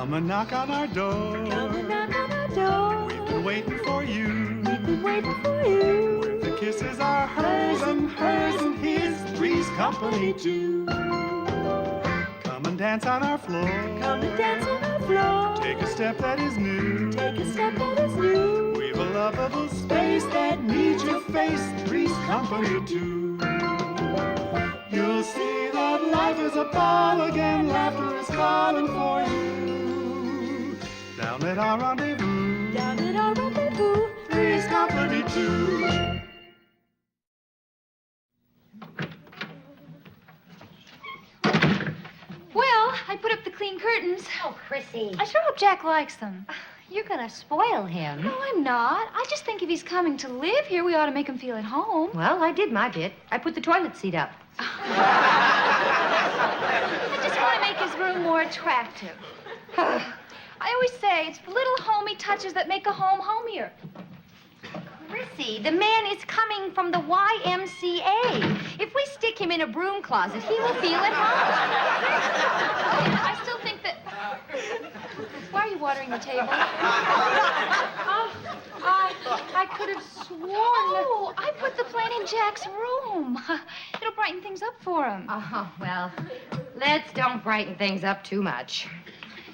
Come and knock on our door. Come and knock on our door. We've been waiting for you. We've been waiting for you. The kisses are hers and his, three's company too. Come and dance on our floor. Come and dance on our floor. Take a step that is new. Take a step that is new. We've a lovable space that needs your face, three's company too. You'll see that life is a ball again, laughter is calling for you. Down at our rendezvous. Down at our rendezvous. Three's company too. Well, I put up the clean curtains. Oh, Krísy. I sure hope Jack likes them. You're gonna spoil him. No, I'm not. I just think if he's coming to live here, we ought to make him feel at home. Well, I did my bit. I put the toilet seat up. I just want to make his room more attractive. I always say it's the little homey touches that make a home homier. Krísy, the man is coming from the YMCA. If we stick him in a broom closet, he will feel at home. I still think that... Why are you watering the table? I could have sworn Oh, I put the plant in Jack's room. It'll brighten things up for him. Oh, well, let's don't brighten things up too much.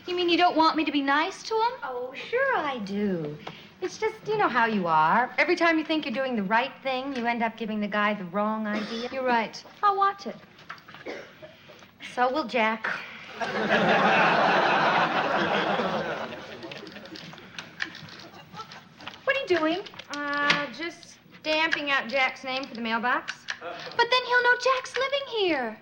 You mean you don't want me to be nice to him? Oh, sure I do. It's just, you know how you are. Every time you think you're doing the right thing, you end up giving the guy the wrong idea. You're right. I'll watch it. So will Jack. What are you doing? Just stamping out Jack's name for the mailbox. But then he'll know Jack's living here.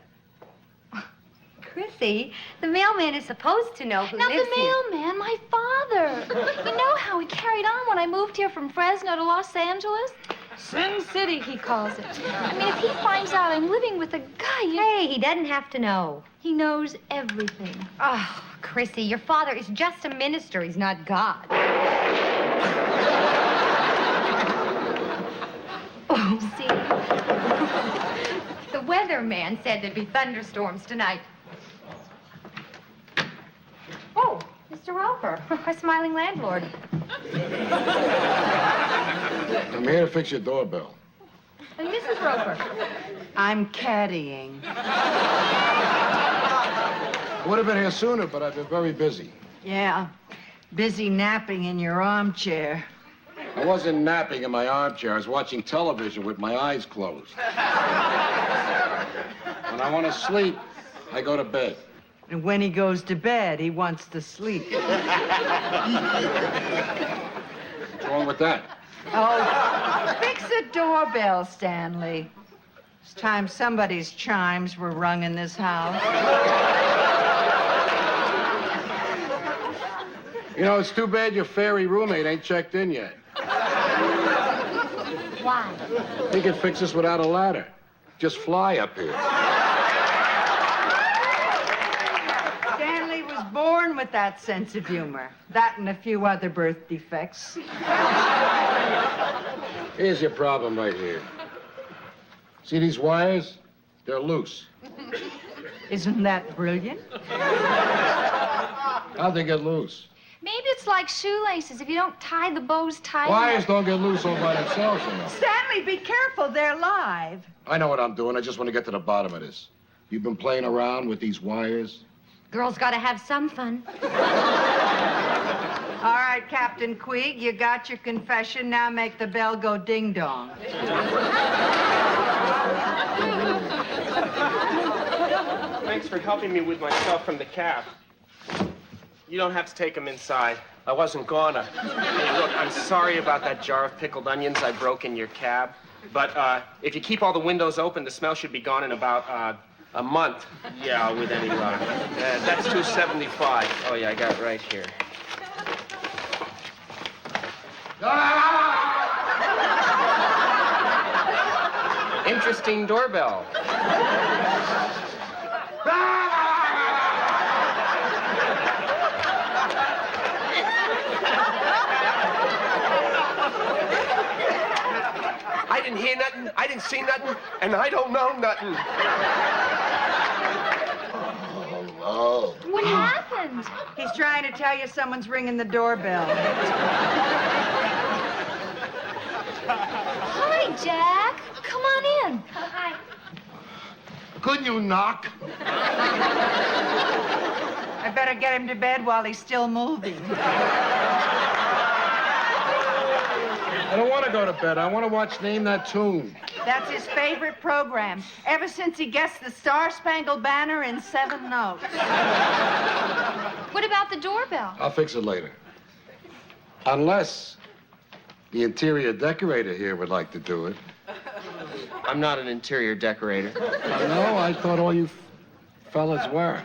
Krísy, the mailman is supposed to know who Now, lives the here. mailman, my father. You know how he carried on when I moved here from Fresno to Los Angeles? Sin City, he calls it. I mean, if he finds out I'm living with a guy... Hey, he doesn't have to know. He knows everything. Oh, Krísy, your father is just a minister. He's not God. Oh, see? The weatherman said there'd be thunderstorms tonight. Oh, Mr. Roper, our smiling landlord. I'm here to fix your doorbell. And Mrs. Roper. I'm caddying. Would have been here sooner, but I've been very busy. Yeah, busy napping in your armchair. I wasn't napping in my armchair. I was watching television with my eyes closed. When I want to sleep, I go to bed. And when he goes to bed, he wants to sleep. What's wrong with that? Oh, fix the doorbell, Stanley. It's time somebody's chimes were rung in this house. You know, it's too bad your fairy roommate ain't checked in yet. Why? He can fix this without a ladder. Just fly up here. Stanley was born with that sense of humor. That and a few other birth defects. Here's your problem right here. See these wires? They're loose. Isn't that brilliant? How'd they get loose? Maybe it's like shoelaces. If you don't tie the bows tight Wires don't get loose all by themselves, you know. Stanley, be careful. They're live. I know what I'm doing. I just want to get to the bottom of this. You've been playing around with these wires? Girls gotta have some fun. All right, Captain Queeg, you got your confession. Now make the bell go ding-dong. Thanks for helping me with my stuff from the cab. You don't have to take them inside. I wasn't gonna. Hey, look, I'm sorry about that jar of pickled onions I broke in your cab. But if you keep all the windows open, the smell should be gone in about a month. Yeah, with any luck. That's $2.75. Oh, yeah, I got it right here. Interesting doorbell. I didn't hear nothing, I didn't see nothing, and I don't know nothing. Oh. What happened? He's trying to tell you someone's ringing the doorbell. Hi, Jack. Come on in. Hi. Couldn't you knock? I better get him to bed while he's still moving. I don't want to go to bed. I want to watch Name That Tune. That's his favorite program, ever since he guessed the Star-Spangled Banner in 7 notes. What about the doorbell? I'll fix it later. Unless the interior decorator here would like to do it. I'm not an interior decorator. No, I thought all you fellas were.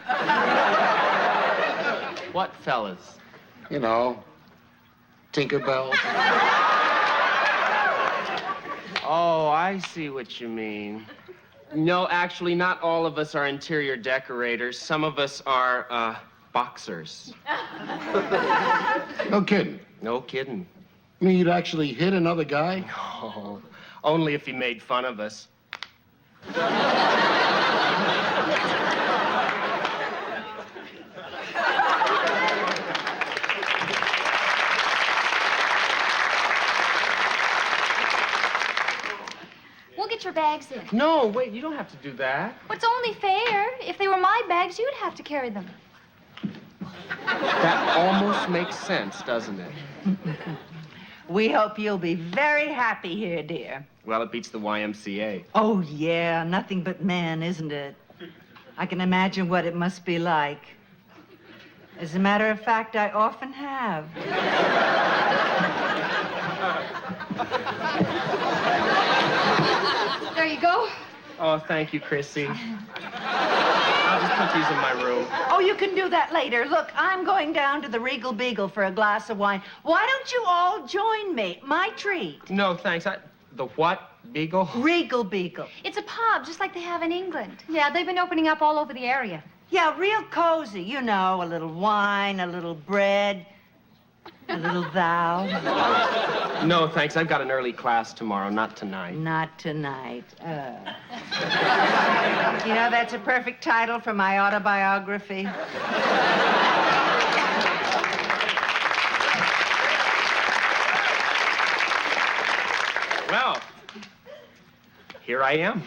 What fellas? You know, Tinkerbell. Oh, I see what you mean. No, actually, not all of us are interior decorators. Some of us are, boxers. No kidding. No kidding. You mean you'd actually hit another guy? Oh, only if he made fun of us. We'll get your bags in. No, wait, you don't have to do that. Well, it's only fair. If they were my bags, you'd have to carry them. That almost makes sense, doesn't it? We hope you'll be very happy here, dear. Well, it beats the YMCA. Oh, yeah, nothing but men, isn't it? I can imagine what it must be like. As a matter of fact, I often have. There you go. Oh, thank you, Krísy. I'll just put these in my room. Oh, you can do that later. Look, I'm going down to the Regal Beagle for a glass of wine. Why don't you all join me? My treat. No, thanks. The what? Beagle? Regal Beagle. It's a pub, just like they have in England. Yeah, they've been opening up all over the area. Yeah, real cozy. You know, a little wine, a little bread, a little thou. No, thanks. I've got an early class tomorrow, not tonight. Not tonight. You know, that's a perfect title for my autobiography. Well, here I am.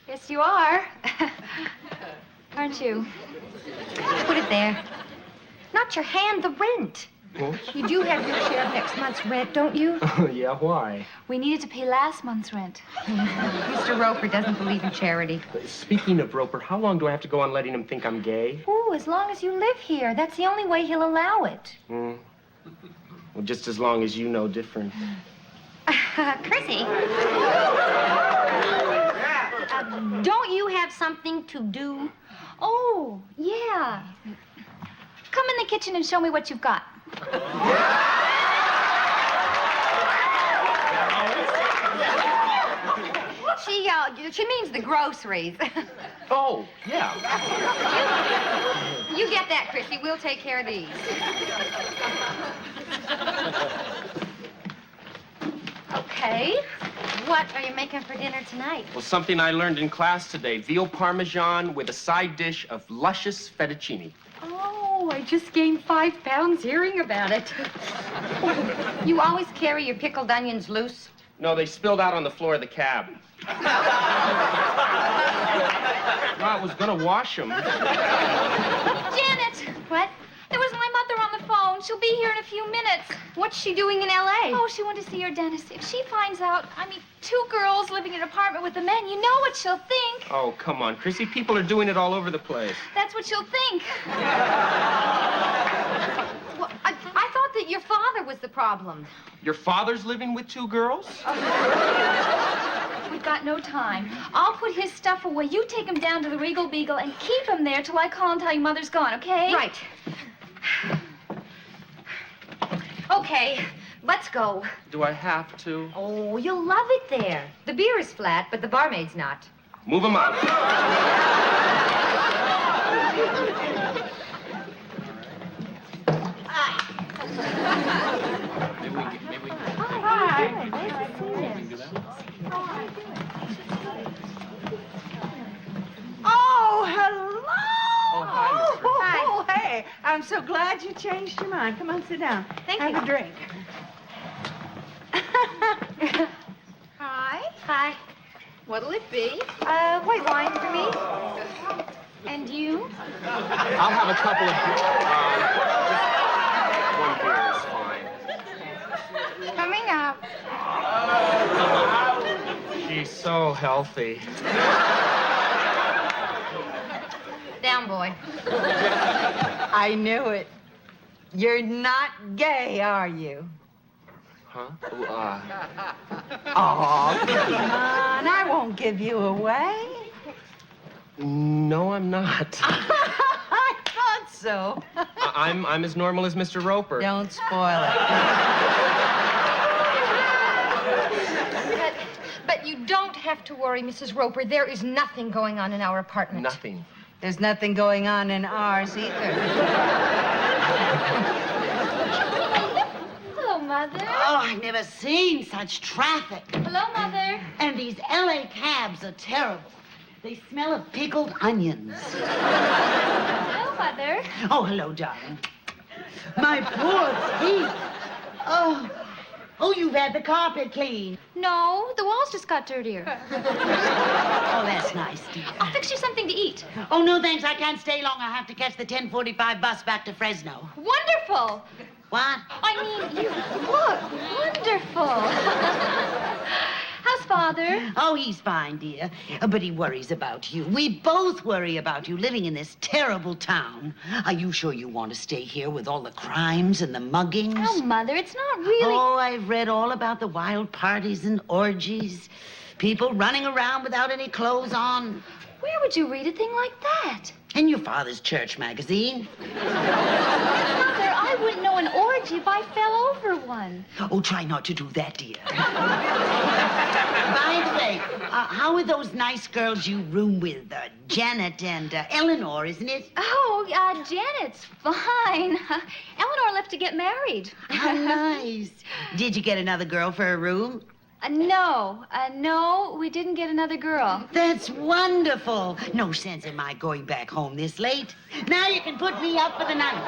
Yes, you are. Aren't you? Put it there. Not your hand, the rent. Oh, You do have your share of next month's rent, don't you? yeah, why? We needed to pay last month's rent. Mr. Roper doesn't believe in charity. Speaking of Roper, how long do I have to go on letting him think I'm gay? Ooh, as long as you live here. That's the only way he'll allow it. Well, just as long as you know different. Krísy. Don't you have something to do? Oh, yeah. Come in the kitchen and show me what you've got. She means the groceries. Oh, yeah. You get that, Krísy. We'll take care of these. Okay. What are you making for dinner tonight? Well, something I learned in class today. Veal Parmesan with a side dish of luscious fettuccine. Oh, I just gained 5 pounds hearing about it. You always carry your pickled onions loose? No, they spilled out on the floor of the cab. I was gonna wash them. Janet! What? There was my mother on the phone. She'll be here in a few minutes. What's she doing in L.A.? Oh, she went to see her dentist. If she finds out, 2 girls living in an apartment with the men, you know what she'll think. Oh, come on, Krísy. People are doing it all over the place. That's what she'll think. Well, I thought that your father was the problem. Your father's living with 2 girls? We've got no time. I'll put his stuff away. You take him down to the Regal Beagle and keep him there till I call and tell you Mother's gone, okay? Right. Okay, let's go. Do I have to? Oh, you'll love it there. The beer is flat, but the barmaid's not. Move them up. Oh, hello! I'm so glad you changed your mind. Come on, sit down. Thank Have you. a drink. Hi. Hi. What'll it be? White wine for me. And you? I'll have a couple of one beer is fine. Coming up. She's so healthy. Down, boy. I knew it. You're not gay, are you? Huh? Oh, come on. I won't give you away. No, I'm not. I thought so. I'm as normal as Mr. Roper. Don't spoil it. But you don't have to worry, Mrs. Roper. There is nothing going on in our apartment. Nothing. There's nothing going on in ours either. Hello, Mother. Oh, I've never seen such traffic. Hello, Mother. And these LA cabs are terrible. They smell of pickled onions. Hello, Mother. Oh, hello, darling. My poor teeth. Oh, you've had the carpet cleaned. No, the walls just got dirtier. Oh, that's nice, dear. I'll fix you something to eat. Oh, no, thanks. I can't stay long. I have to catch the 10:45 bus back to Fresno. Wonderful. What? I mean, you look wonderful. How's Father? Oh, he's fine, dear. But he worries about you. We both worry about you living in this terrible town. Are you sure you want to stay here with all the crimes and the muggings? Oh, Mother, it's not really... Oh, I've read all about the wild parties and orgies. People running around without any clothes on. Where would you read a thing like that? In your father's church magazine. Mother, I wouldn't know an orgy if I fell over one. Oh, try not to do that, dear. By the way, how are those nice girls you room with? Janet and Eleanor, isn't it? Oh, Janet's fine. Eleanor left to get married. How nice. Did you get another girl for a room? No, we didn't get another girl. That's wonderful. No sense in my going back home this late. Now you can put me up for the night.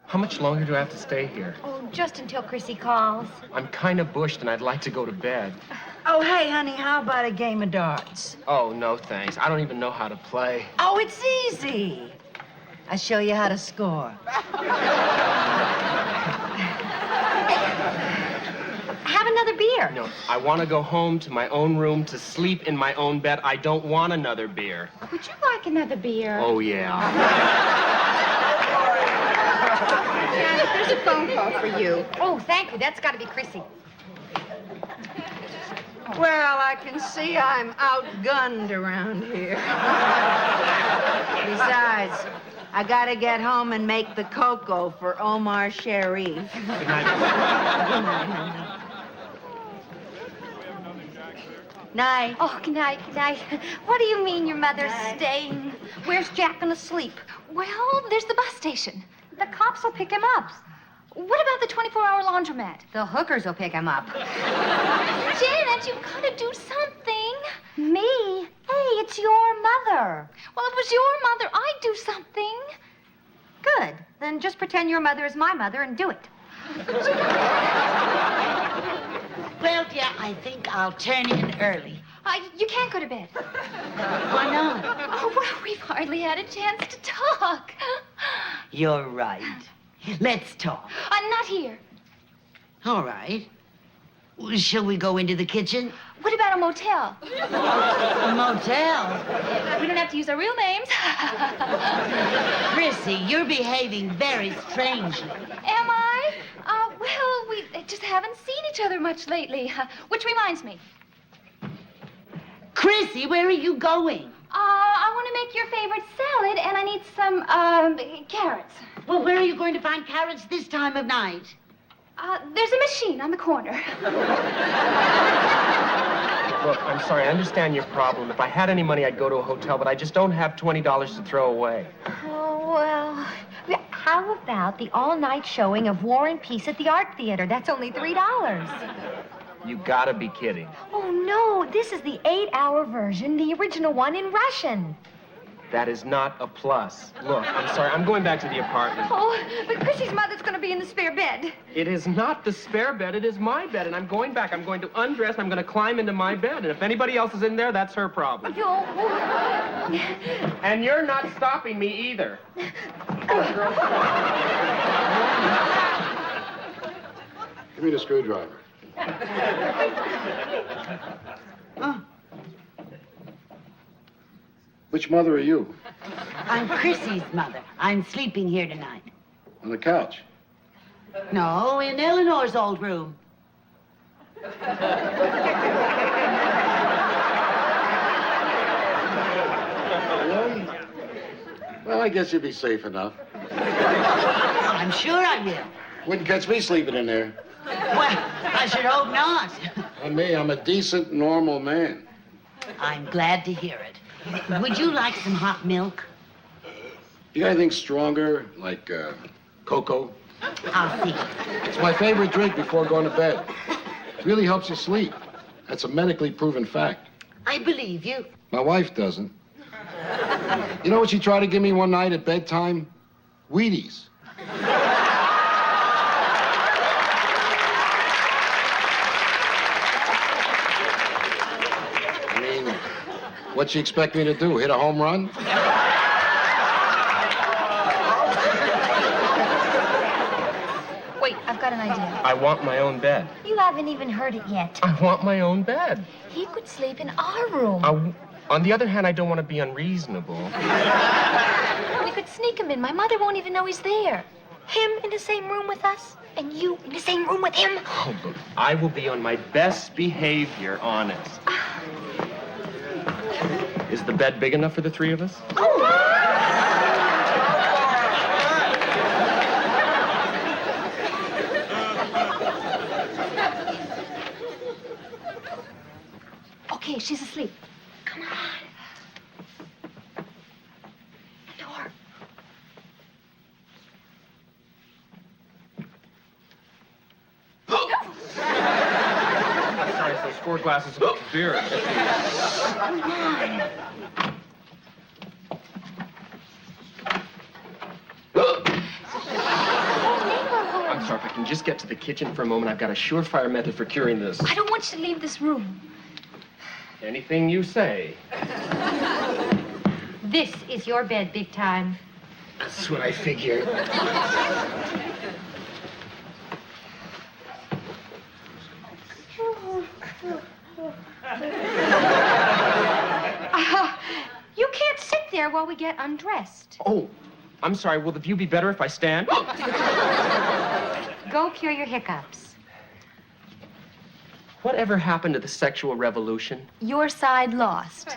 How much longer do I have to stay here? Oh, just until Krísy calls. I'm kind of bushed and I'd like to go to bed. Oh, hey, honey, how about a game of darts? Oh, no, thanks. I don't even know how to play. Oh, it's easy. I'll show you how to score. Have another beer. No, I want to go home to my own room to sleep in my own bed. I don't want another beer. Would you like another beer? Oh, yeah. Janet, there's a phone call for you. Oh, thank you. That's got to be Krísy. Well, I can see I'm outgunned around here. Besides, I gotta get home and make the cocoa for Omar Sharif. Good night. Night. Oh, good night, good night. What do you mean your mother's staying? Where's Jack gonna sleep? Well, there's the bus station. The cops will pick him up. What about the 24-hour laundromat? The hookers will pick him up. Janet, you've got to do something. Me? Hey, it's your mother. Well, if it was your mother, I'd do something. Good. Then just pretend your mother is my mother and do it. Well, dear, I think I'll turn in early. You can't go to bed. Why not? Oh, well, we've hardly had a chance to talk. You're right. Let's talk. Not here. All right. Shall we go into the kitchen? What about a motel? A motel? We don't have to use our real names. Krísy, you're behaving very strangely. Am I? Well, we just haven't seen each other much lately. Which reminds me. Krísy, where are you going? I want to make your favorite salad, and I need some, carrots. Well, where are you going to find carrots this time of night? There's a machine on the corner. Look, I'm sorry. I understand your problem. If I had any money, I'd go to a hotel, but I just don't have $20 to throw away. Oh, well. How about the all-night showing of War and Peace at the Art Theater? That's only $3. You gotta be kidding. Oh, no, this is the 8-hour version, the original one in Russian. That is not a plus. Look, I'm sorry, I'm going back to the apartment. Oh, but Chrissy's mother's going to be in the spare bed. It is not the spare bed, it is my bed, and I'm going back. I'm going to undress, and I'm going to climb into my bed, and if anybody else is in there, that's her problem. And you're not stopping me either. Give me the screwdriver. Which mother are you? I'm Chrissy's mother. I'm sleeping here tonight. On the couch. No, in Eleanor's old room. Well, I guess you'd be safe enough. I'm sure I will. Wouldn't catch me sleeping in there. Well, I should hope not. And me, I'm a decent, normal man. I'm glad to hear it. Would you like some hot milk? You got anything stronger, like cocoa? I'll see. It's my favorite drink before going to bed. It really helps you sleep. That's a medically proven fact. I believe you. My wife doesn't. You know what she tried to give me one night at bedtime? Wheaties. I mean, what'd she expect me to do? Hit a home run? Wait, I've got an idea. I want my own bed. You haven't even heard it yet. I want my own bed. He could sleep in our room. On the other hand, I don't want to be unreasonable. We could sneak him in. My mother won't even know he's there. Him in the same room with us, and you in the same room with him. Oh, look, I will be on my best behavior, honest. Is the bed big enough for the three of us? Okay, she's asleep. Come on. The door. Sorry, those 4 glasses of beer. Come on. I'm sorry, if I can just get to the kitchen for a moment. I've got a surefire method for curing this. I don't want you to leave this room. Anything you say. This is your bed, big time. That's what I figured. You can't sit there while we get undressed. Oh, I'm sorry. Will the view be better if I stand? Go cure your hiccups. Whatever happened to the sexual revolution? Your side lost.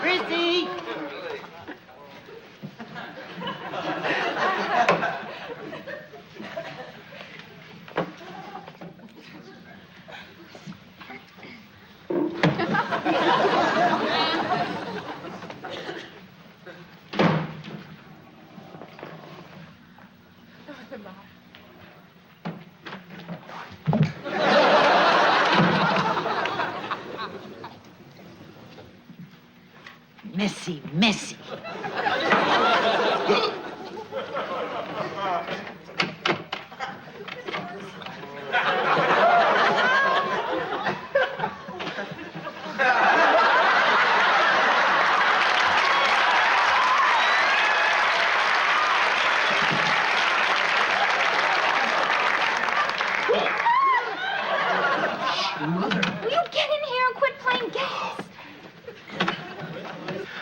Chrissy! Messy, messy. Will you get in here and quit playing games?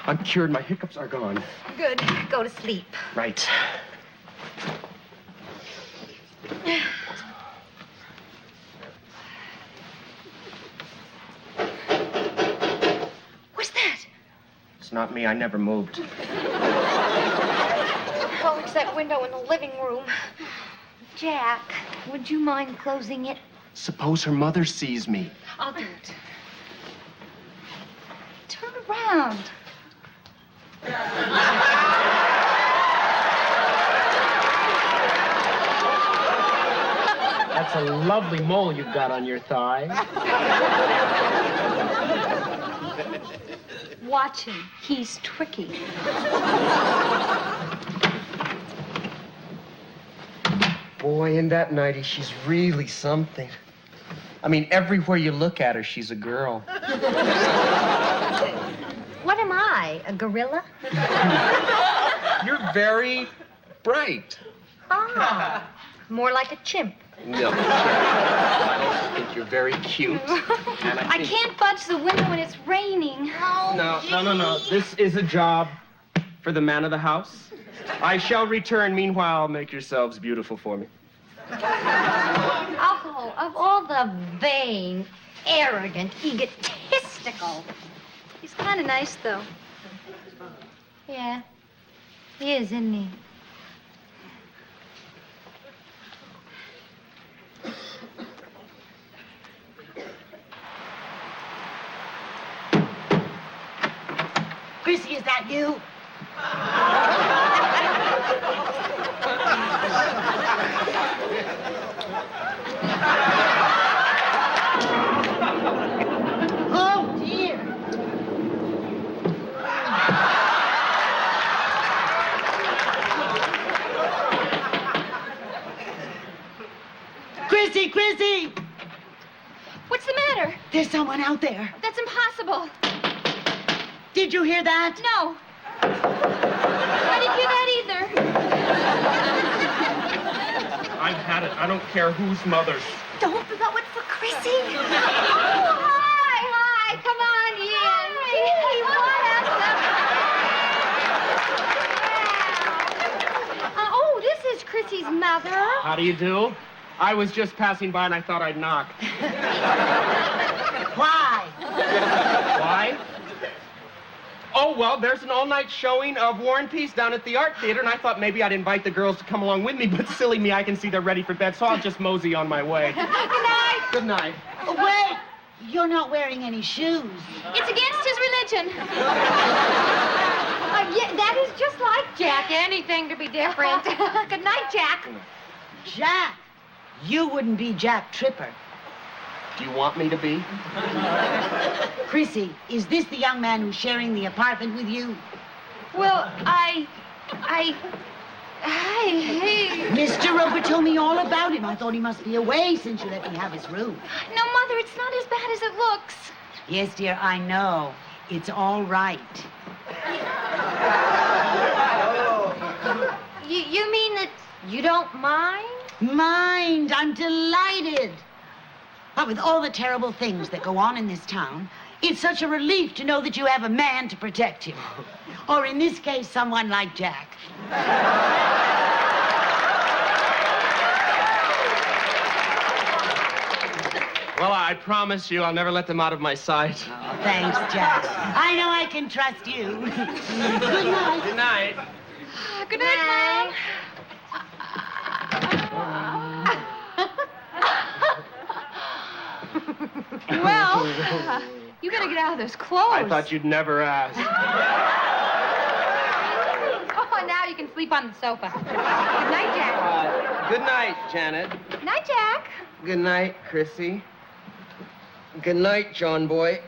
I'm cured. My hiccups are gone. Good. Go to sleep. Right. What's that? It's not me. I never moved. Oh, it's that window in the living room. Jack, would you mind closing it? Suppose her mother sees me. I'll do it. Turn around. That's a lovely mole you've got on your thigh. Watch him. He's tricky. Boy, in that nightie, she's really something. I mean, everywhere you look at her, she's a girl. What am I, a gorilla? You're very bright. Ah, more like a chimp. No. I think you're very cute. And I can't budge the window when it's raining. No. This is a job for the man of the house. I shall return. Meanwhile, make yourselves beautiful for me. Oh, of all the vain, arrogant, egotistical. He's kind of nice, though. Yeah, he is, isn't he? Krísi, is that you? Oh, dear. Krísi! What's the matter? There's someone out there. That's impossible. Did you hear that? No. I didn't hear that either. I've had it. I don't care whose mother's. Don't blow it for Krísi. Oh, hi. Come on in. Hey, what a oh, this is Krísi's mother. How do you do? I was just passing by and I thought I'd knock. Why? Why? Oh, well, there's an all-night showing of War and Peace down at the Art Theater, and I thought maybe I'd invite the girls to come along with me, but silly me, I can see they're ready for bed, so I'll just mosey on my way. Good night. Good night. Oh, wait. You're not wearing any shoes. It's against his religion. Yeah, that is just like Jack. Anything to be different. Good night, Jack. Jack. You wouldn't be Jack Tripper. Do you want me to be? Krísi, is this the young man who's sharing the apartment with you? Well, hey. Mr. Roper told me all about him. I thought he must be away since you let me have his room. No, Mother, it's not as bad as it looks. Yes, dear, I know. It's all right. You mean that you don't mind? Mind, I'm delighted. But with all the terrible things that go on in this town, it's such a relief to know that you have a man to protect you. Or in this case, someone like Jack. Well, I promise you I'll never let them out of my sight. Oh, thanks, Jack. I know I can trust you. Good night. Good night. Good night, Mom. Well, you better get out of those clothes. I thought you'd never ask. Oh, now you can sleep on the sofa. Good night, Jack. Good night, Janet. Good night, Jack. Good night, Krísi. Good night, John boy.